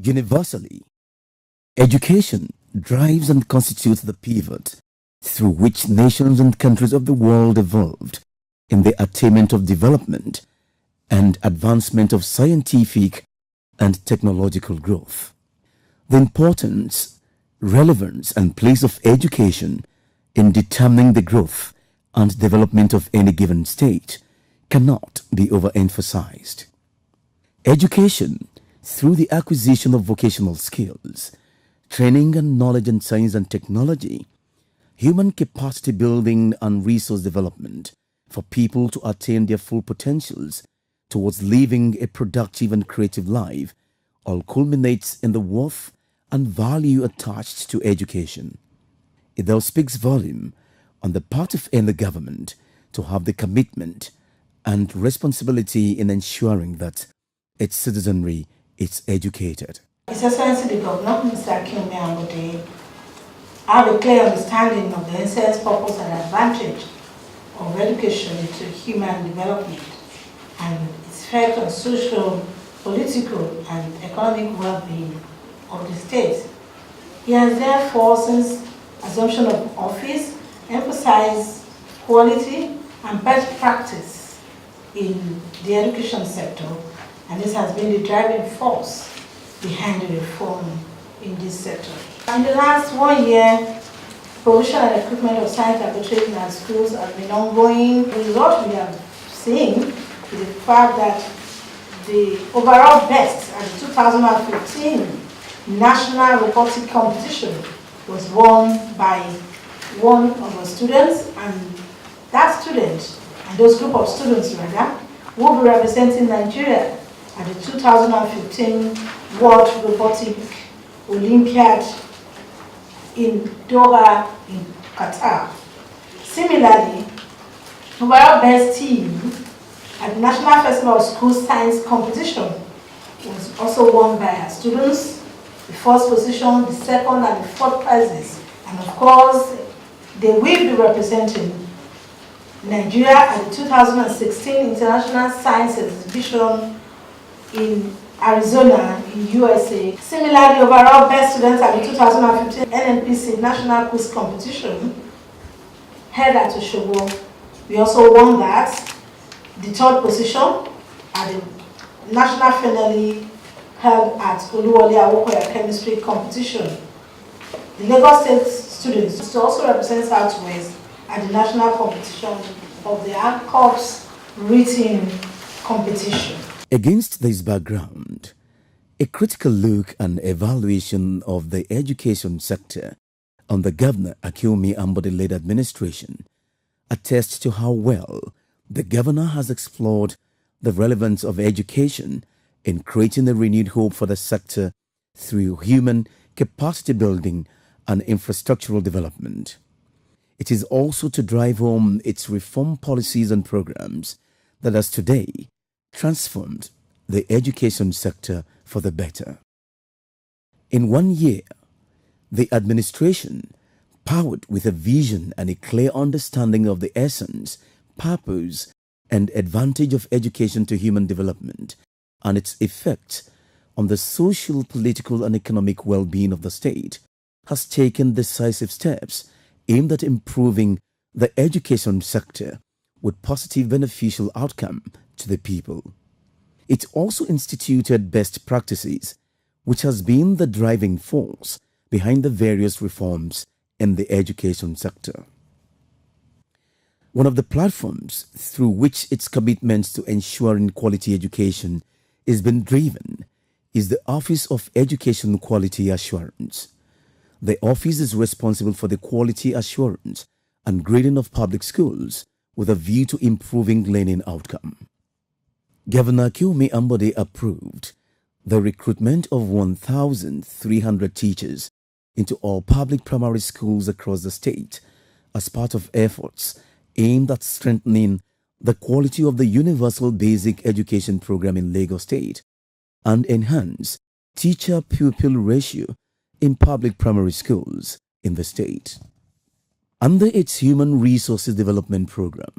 Universally, education drives and constitutes the pivot through which nations and countries of the world evolved in the attainment of development and advancement of scientific and technological growth. The importance, relevance, and place of education in determining the growth and development of any given state cannot be overemphasized. Education, through the acquisition of vocational skills, training and knowledge in science and technology, human capacity building and resource development for people to attain their full potentials towards living a productive and creative life, all culminates in the worth and value attached to education. It thus speaks volume on the part of any government to have the commitment and responsibility in ensuring that its citizenry is educated. His Excellency the Governor, Mr. Akinwumi Ambode, have a clear understanding of the essence, purpose, and advantage of education into human development and its effect on social, political, and economic well-being of the state. He has therefore, since assumption of office, emphasized quality and best practice in the education sector, and this has been the driving force behind the reform in this sector. In the last 1 year, provision and equipment of science laboratories in our schools has been ongoing. What we have seen is the fact that the overall best at the 2015 National Robotic Competition was won by one of our students, and that student, and those group of students rather, will be representing Nigeria at the 2015 World Robotic Olympiad in Doha in Qatar. Similarly, overall best team at the National Festival of School Science Competition was also won by our students. The first position, the second, and the fourth prizes. And of course, they will be representing Nigeria at the 2016 International Science Exhibition in Arizona in USA. Similarly, overall best students at the 2015 NNPC National Quiz Competition held at Oshobo. We also won that. The third position at the national finale held at Oluwole Awokoya Chemistry Competition. The Lagos State students also represent Southwest at the national competition of the ANCOPS written competition. Against this background, a critical look and evaluation of the education sector on the Governor Akinwumi Ambode-led administration attests to how well the Governor has explored the relevance of education in creating a renewed hope for the sector through human capacity building and infrastructural development. It is also to drive home its reform policies and programs that has today transformed the education sector for the better. In 1 year, the administration powered with a vision and a clear understanding of the essence, purpose, and advantage of education to human development and its effects on the social, political, and economic well-being of the state, has taken decisive steps aimed at improving the education sector with positive beneficial outcome to the people. It also instituted best practices, which has been the driving force behind the various reforms in the education sector. One of the platforms through which its commitments to ensuring quality education is being driven is the Office of Education Quality Assurance. The office is responsible for the quality assurance and grading of public schools with a view to improving learning outcome. Governor Kyomi Ambode approved the recruitment of 1,300 teachers into all public primary schools across the state as part of efforts aimed at strengthening the quality of the Universal Basic Education Program in Lagos State and enhance teacher-pupil ratio in public primary schools in the state. Under its Human Resources Development Program,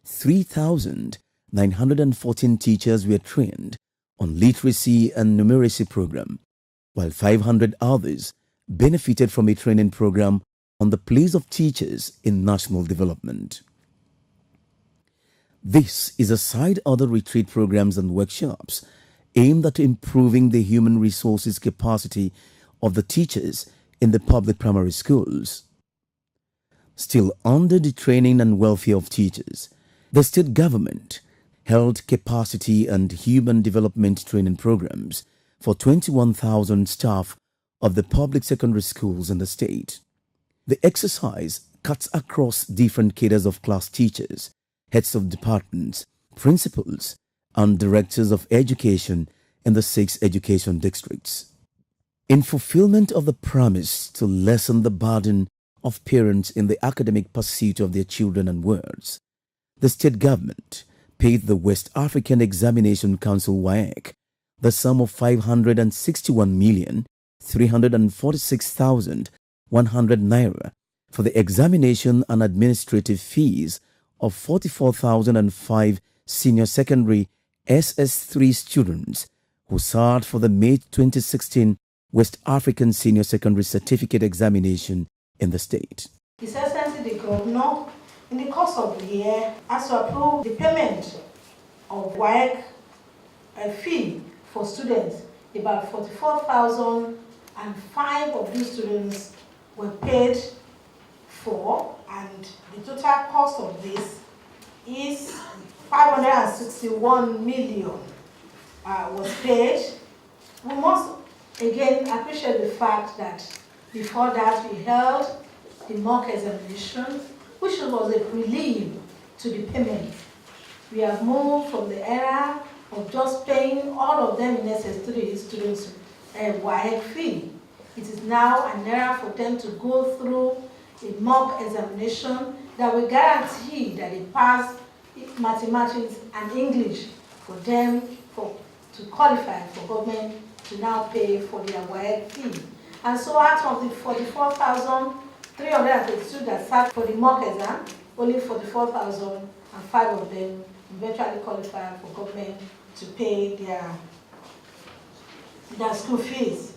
3,914 teachers were trained on literacy and numeracy program, while 500 others benefited from a training program on the place of teachers in national development. This is aside other retreat programs and workshops aimed at improving the human resources capacity of the teachers in the public primary schools. Still under the training and welfare of teachers, the state government held capacity and human development training programs for 21,000 staff of the public secondary schools in the state. The exercise cuts across different cadres of class teachers, heads of departments, principals, and directors of education in the 6 education districts. In fulfillment of the promise to lessen the burden of parents in the academic pursuit of their children and wards, the state government paid the West African Examination Council WAEC the sum of 561,346,100 naira for the examination and administrative fees of 44,005 senior secondary SS3 students who sat for the May 2016 West African Senior Secondary Certificate Examination in the state. His Excellency the Governor, in the course of the year, has to approve the payment of WAEC fee for students. About 44,005 of these students were paid for, and the total cost of this is 561 million was paid. We must again appreciate the fact that before that we held the mock examination, which was a relief to the payment. We have moved from the era of just paying all of them in SS3 students a WAEC fee. It is now an era for them to go through a mock examination that will guarantee that they pass mathematics and English for them to qualify for government to now pay for their WAEC fee. And so out of the 44,332 that sat for the mock exam, only 44,005 of them eventually qualified for government to pay their school fees.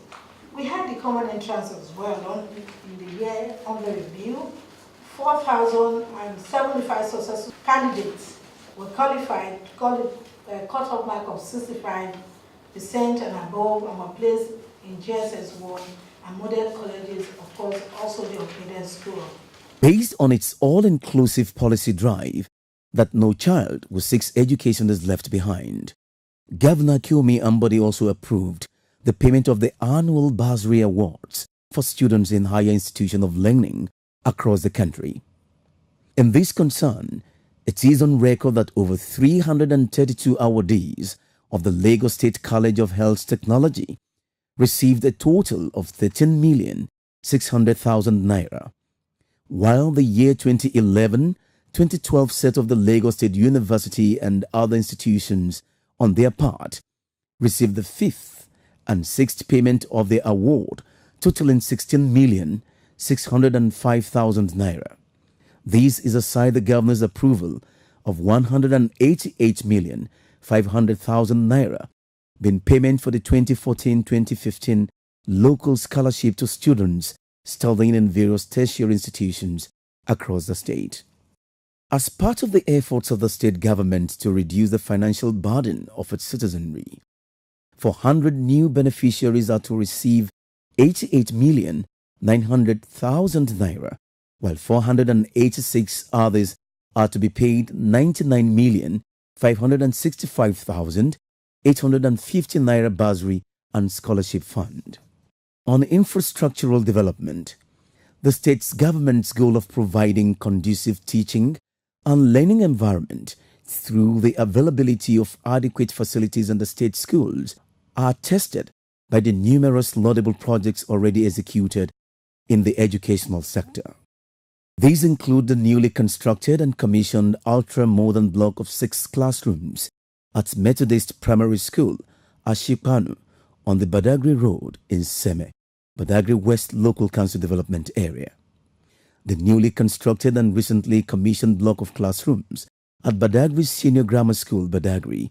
We had the common entrance as well in the year under review. 4,075 successful candidates were qualified to call it a cut-off mark of 65% and above, and were placed in GSS1 and model colleges, of course, also the upgraded school. Based on its all-inclusive policy drive that no child with 6 education is left behind, Governor Kyomi Ambode also approved the payment of the annual bursary awards for students in higher institutions of learning across the country. In this concern, it is on record that over 332 awardees of the Lagos State College of Health Technology received a total of 13,600,000 naira, while the year 2011-2012 set of the Lagos State University and other institutions on their part received the 5th and 6th payment of the award, totaling 16,600,000 605,000 naira. This is aside the governor's approval of 188,500,000 naira, being payment for the 2014-2015 local scholarship to students studying in various tertiary institutions across the state. As part of the efforts of the state government to reduce the financial burden of its citizenry, 400 new beneficiaries are to receive 88,900,000 naira, while 486 others are to be paid 99,565,850 naira bursary and scholarship fund. On infrastructural development, the state's government's goal of providing conducive teaching and learning environment through the availability of adequate facilities in the state schools are tested by the numerous laudable projects already executed in the educational sector. These include the newly constructed and commissioned ultra-modern block of 6 classrooms at Methodist Primary School, Ashipanu, on the Badagry Road in Seme, Badagry West Local Council Development Area. The newly constructed and recently commissioned block of classrooms at Badagry Senior Grammar School, Badagry.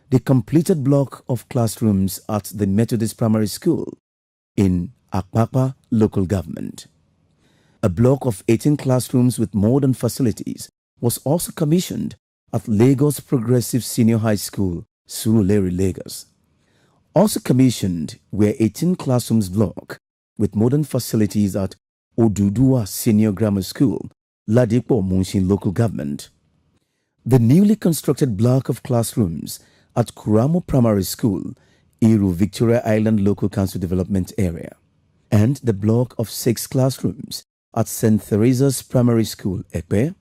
The completed block of classrooms at the Methodist Primary School in Akpakpa Local Government. A block of 18 classrooms with modern facilities was also commissioned at Lagos Progressive Senior High School, Surulere, Lagos. Also commissioned were 18 classrooms block with modern facilities at Oduduwa Senior Grammar School, Ladipo, Munshin Local Government. The newly constructed block of classrooms at Kuramo Primary School, Iru, Victoria Island Local Council Development Area, and the block of 6 classrooms at St. Teresa's Primary School, Ekpe.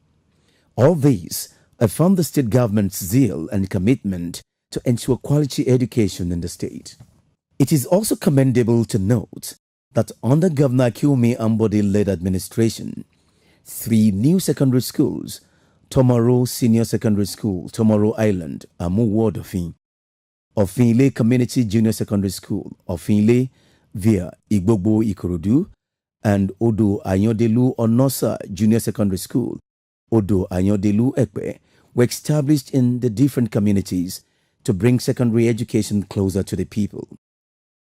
All these affirm the state government's zeal and commitment to ensure quality education in the state. It is also commendable to note that under Governor Akiumi Ambode-led administration, 3 new secondary schools, Tomorrow Senior Secondary School, Tomorrow Island, Amu Ward Ofinle Community Junior Secondary School, Ofinle via Igbogbo Ikorodu, and Odo Ayodelu Onosa Junior Secondary School, Odo Ayodelu Ekpe, were established in the different communities to bring secondary education closer to the people.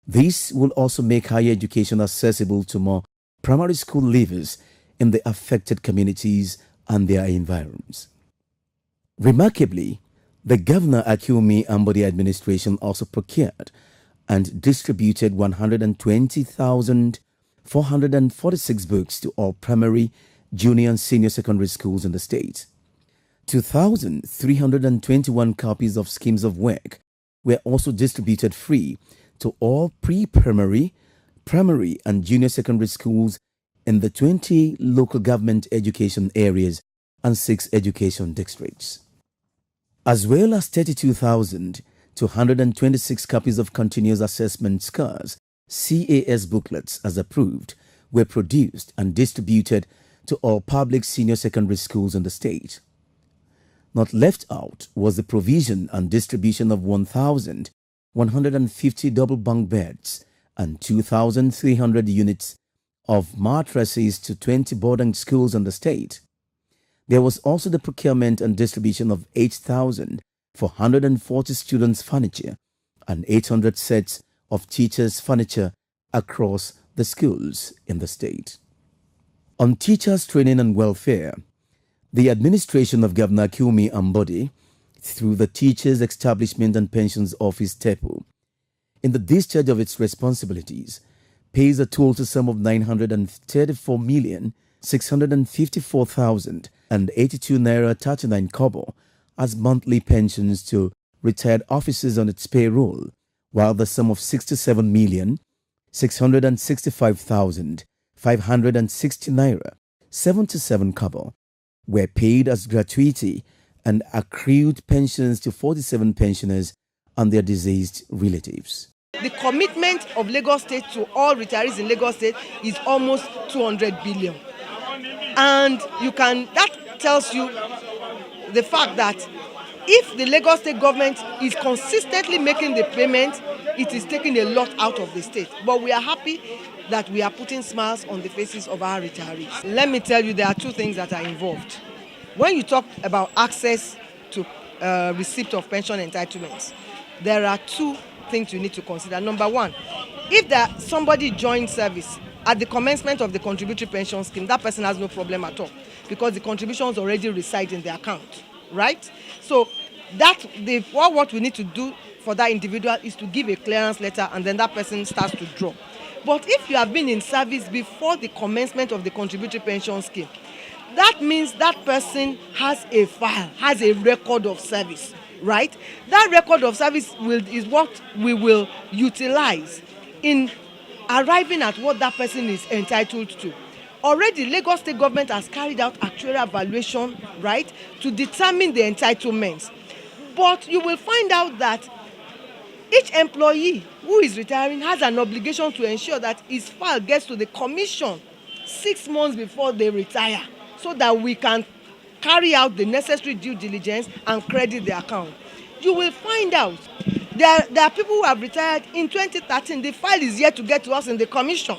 This will also make higher education accessible to more primary school leavers in the affected communities and their environs. Remarkably, the Governor Akiumi Ambode administration also procured and distributed 120,446 books to all primary, junior and senior secondary schools in the state. 2,321 copies of schemes of work were also distributed free to all pre-primary, primary and junior secondary schools in the 20 local government education areas and 6 education districts, as well as 32,226 copies of continuous assessment scores, CAS booklets as approved, were produced and distributed to all public senior secondary schools in the state. Not left out was the provision and distribution of 1,150 double bunk beds and 2,300 units of mattresses to 20 boarding schools in the state. There was also the procurement and distribution of 8,440 students' furniture and 800 sets of teachers' furniture across the schools in the state. On teachers' training and welfare, the administration of Governor Akiumi Ambode, through the Teachers Establishment and Pensions Office TEPO, in the discharge of its responsibilities, pays a total sum of 934,654,082 naira 39 kobo as monthly pensions to retired officers on its payroll, while the sum of 67,665,560 naira 77 kobo were paid as gratuity and accrued pensions to 47 pensioners and their deceased relatives. The commitment of Lagos State to all retirees in Lagos State is almost 200 billion. And that tells you the fact that if the Lagos State government is consistently making the payment it is taking a lot out of the state. But we are happy that we are putting smiles on the faces of our retirees. Let me tell you, there are two things that are involved. When you talk about access to receipt of pension entitlements, there are two things you need to consider. Number one, if somebody joins service at the commencement of the contributory pension scheme, that person has no problem at all because the contributions already reside in the account, right? So what we need to do for that individual is to give a clearance letter, and then that person starts to draw. But if you have been in service before the commencement of the contributory pension scheme, that means that person has a file, has a record of service, right? That record of service is what we will utilize in arriving at what that person is entitled to. Already, Lagos State government has carried out actuarial evaluation, right, to determine the entitlements. But you will find out that each employee who is retiring has an obligation to ensure that his file gets to the commission 6 months before they retire, so that we can carry out the necessary due diligence and credit the account. You will find out there are people who have retired in 2013. The file is yet to get to us in the commission.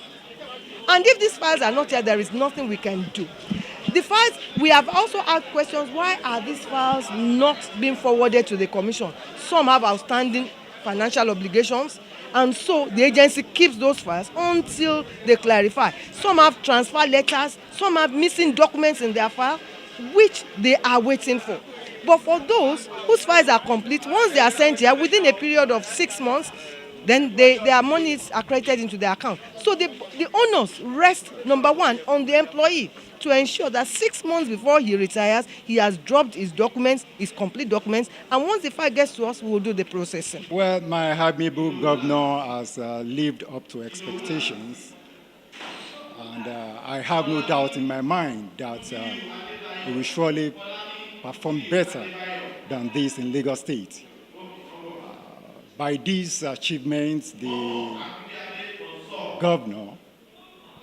And if these files are not here, there is nothing we can do. The files, we have also asked questions, why are these files not being forwarded to the commission? Some have outstanding financial obligations, and so the agency keeps those files until they clarify. Some have transfer letters, some have missing documents in their file, which they are waiting for. But for those whose files are complete, once they are sent here within a period of 6 months, then their monies are credited into their account. So the onus rests, number one, on the employee to ensure that 6 months before he retires, he has dropped his documents, his complete documents, and once the file gets to us, we will do the processing. Well, my amiable governor has lived up to expectations, and I have no doubt in my mind that he will surely perform better than this in Lagos State. By these achievements, the governor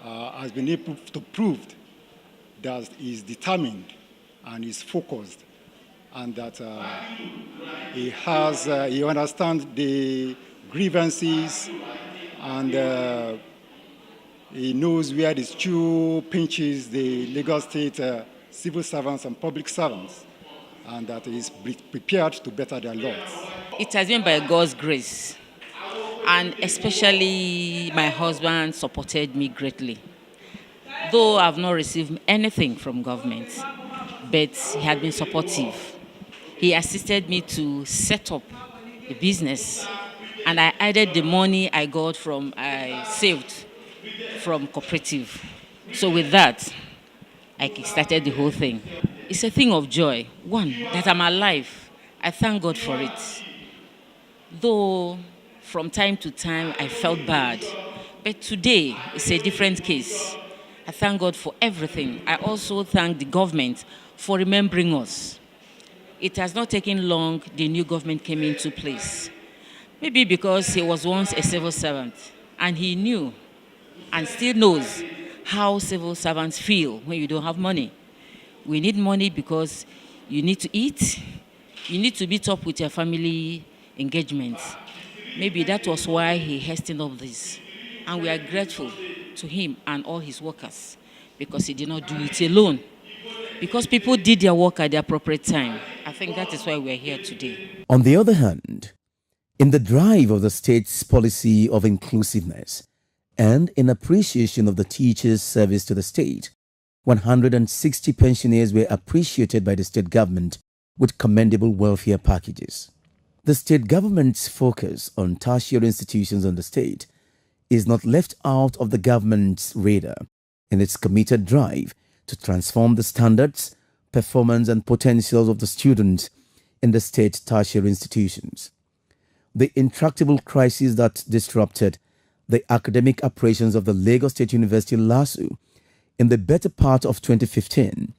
has been able to prove that he is determined and is focused, and that he understands the grievances, and he knows where the shoe pinches the Lagos State civil servants and public servants, and that he is prepared to better their lots. It has been by God's grace, and especially my husband supported me greatly. Though I've not received anything from government, but he had been supportive. He assisted me to set up a business, and I added the money I saved from cooperative. So with that, I kickstarted the whole thing. It's a thing of joy. One, that I'm alive. I thank God for it. Though from time to time I felt bad, but today it's a different case. I thank God for everything. I also thank the government for remembering us. It has not taken long, the new government came into place. Maybe because he was once a civil servant, and he knew and still knows how civil servants feel when you don't have money. We need money because you need to eat, you need to meet up with your family engagements. Maybe that was why he hastened up this. And we are grateful to him and all his workers, because he did not do it alone. Because people did their work at the appropriate time. I think that is why we are here today. On the other hand, in the drive of the state's policy of inclusiveness and in appreciation of the teachers' service to the state, 160 pensioners were appreciated by the state government with commendable welfare packages. The state government's focus on tertiary institutions in the state is not left out of the government's radar in its committed drive to transform the standards, performance and potentials of the students in the state tertiary institutions. The intractable crisis that disrupted the academic operations of the Lagos State University LASU in the better part of 2015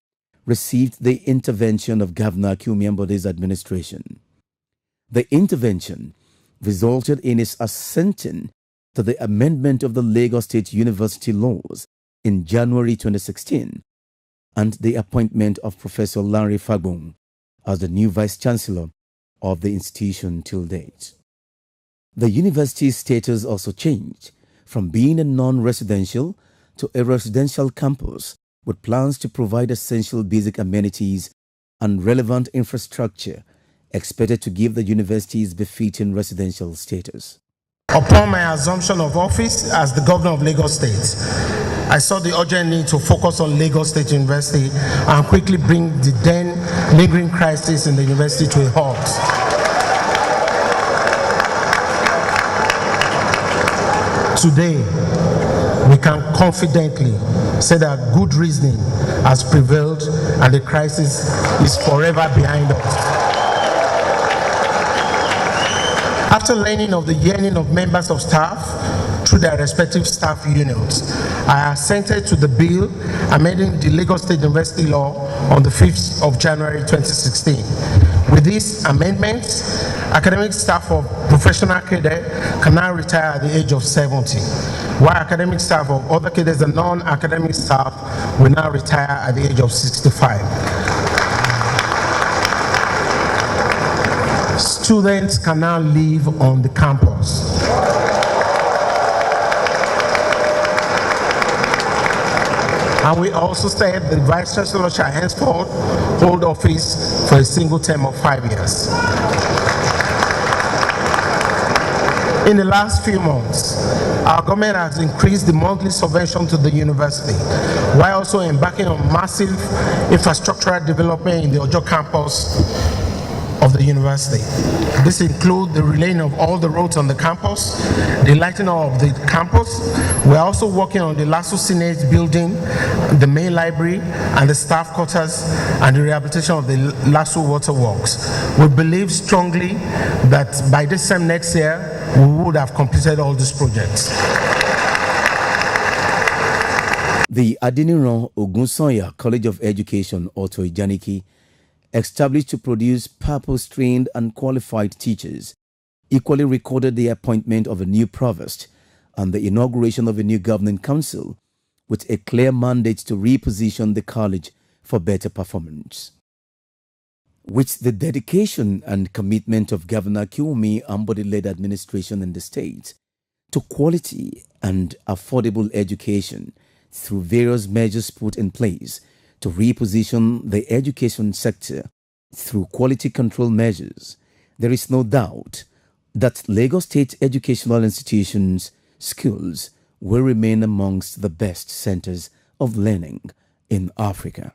received the intervention of Governor Akinwumi Ambode's administration. The intervention resulted in his assenting to the amendment of the Lagos State University laws in January 2016 and the appointment of Professor Lanre Fagbon as the new Vice-Chancellor of the institution till date. The university's status also changed from being a non-residential to a residential campus with plans to provide essential basic amenities and relevant infrastructure expected to give the university's befitting residential status. Upon my assumption of office as the governor of Lagos State, I saw the urgent need to focus on Lagos State University and quickly bring the then lingering crisis in the university to a halt. Today, we can confidently say that good reasoning has prevailed and the crisis is forever behind us. After learning of the yearning of members of staff through their respective staff unions, I assented to the bill amending the Lagos State University law on the 5th of January 2016. With this amendment, academic staff of professional cadre can now retire at the age of 70, while academic staff of other cadres and non-academic staff will now retire at the age of 65. Students can now live on the campus. And we also said the Vice Chancellor shall henceforth hold office for a single term of 5 years. In the last few months, our government has increased the monthly subvention to the university, while also embarking on massive infrastructural development in the Ojo campus of the university. This includes the relaying of all the roads on the campus, the lighting of the campus. We're also working on the Lasso Senate building, the main library, and the staff quarters, and the rehabilitation of the Lasso Waterworks. We believe strongly that by this time next year, we would have completed all these projects. The Adeniran Ogunsanya College of Education, Auto Ijaniki, established to produce purpose-trained and qualified teachers, equally recorded the appointment of a new provost and the inauguration of a new governing council with a clear mandate to reposition the college for better performance. With the dedication and commitment of Governor Kiwumi Ambode-led administration in the state to quality and affordable education through various measures put in place to reposition the education sector through quality control measures, there is no doubt that Lagos State educational institutions, schools, will remain amongst the best centers of learning in Africa.